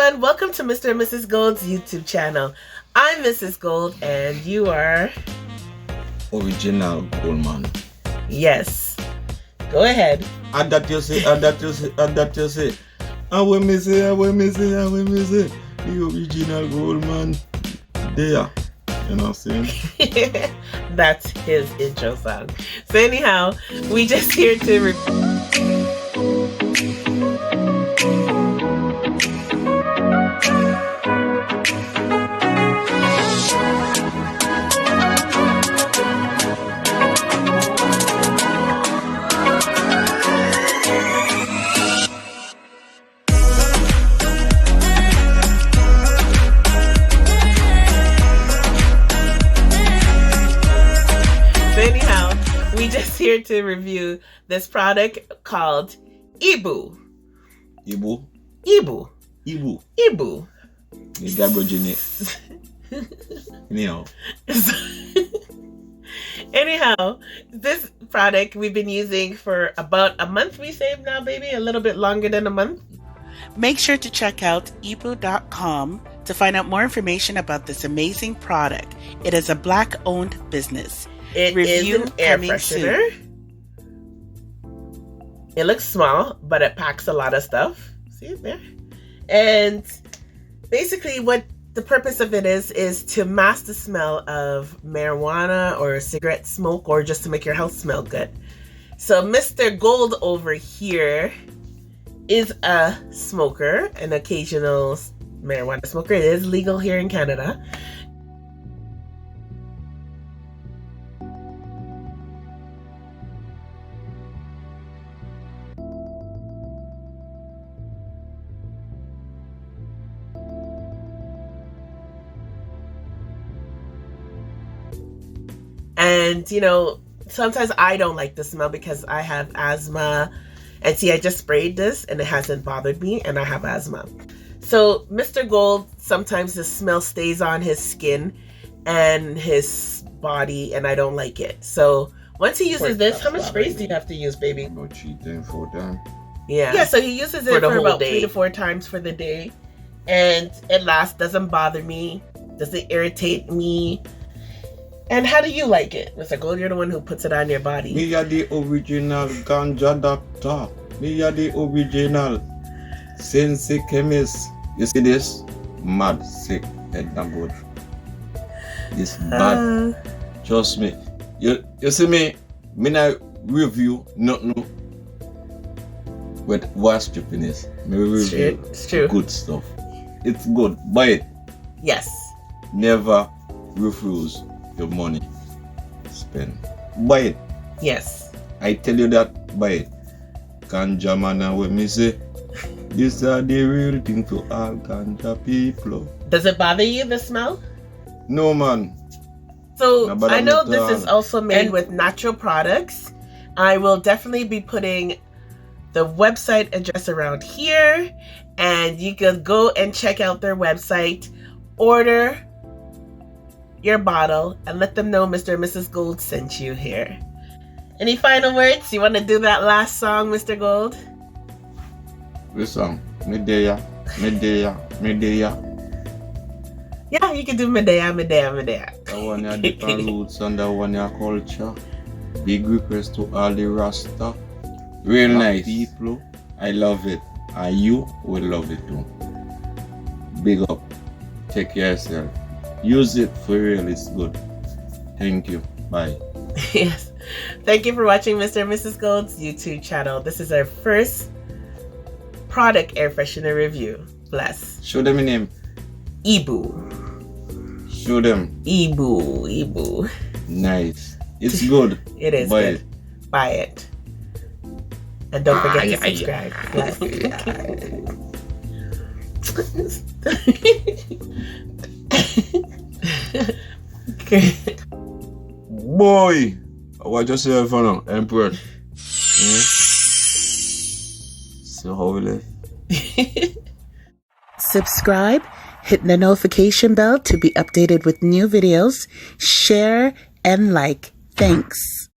everyone, welcome to Mr. and Mrs. Gold's YouTube channel. I'm Mrs. Gold and you are... Original Goldman. Yes. Go ahead. And that you say. And when me say, the original Goldman. There. You know what I'm saying? That's his intro song. So anyhow, we just here to... here to review this product called Igboh. Igboh? Igboh. Igboh. Igboh. The garbage in it. Anyhow. Anyhow, this product we've been using for about a month, we say now, baby, a little bit longer than a month. Make sure to check out Igboh.com to find out more information about this amazing product. It is a Black-owned business. It is an air freshener. It looks small, but it packs a lot of stuff. See it there? And basically what the purpose of it is to mask the smell of marijuana or cigarette smoke, or just to make your house smell good. So Mr. Gold over here is a smoker, an occasional marijuana smoker. It is legal here in Canada. And, you know, sometimes I don't like the smell because I have asthma. And see, I just sprayed this and it hasn't bothered me, and I have asthma. So Mr. Gold, sometimes the smell stays on his skin and his body, and I don't like it. So once he uses this, how much sprays do you have to use, baby? About 3 times, 4 times. Yeah, so he uses it for about 3 to 4 times for the day. And it lasts, doesn't bother me, doesn't irritate me. And how do you like it, Mr. Gold? You're the one who puts it on your body. Me are the original ganja doctor. Me are the original sensei chemist. You see this? Mad, sick, and not good. This bad. Trust me. You see me? Me not review nothing with worst stupidness. Me review good stuff. It's good. Buy it. Yes. Never refuse your money spend. Buy it. Yes. I tell you that, buy it. Ganja man, when me say this are the real thing to all ganja people. Does it bother you, the smell? No, man. So I know this is also made with natural products. I will definitely be putting the website address around here, and you can go and check out their website, order your bottle, and let them know Mr. and Mrs. Gold sent you here. Any final words? You want to do that last song, Mr. Gold? Which song? Medea. Yeah, you can do Medea. That one your different roots and that one your culture. Big request to all the Rasta. Real nice people. I love it. And you will love it too. Big up. Take care of yourself. Use it for real, it's good. Thank you. Bye. Yes. Thank you for watching Mr. and Mrs. Gold's YouTube channel. This is our first product air freshener review. Bless. Show them your name. Igboh. Show them. Igboh. Nice. It's good. It is Buy good. it. Buy it. And don't forget to subscribe. Boy, watch yourself now, Emperor. So how we live? Subscribe, hit the notification bell to be updated with new videos, share and like. Thanks.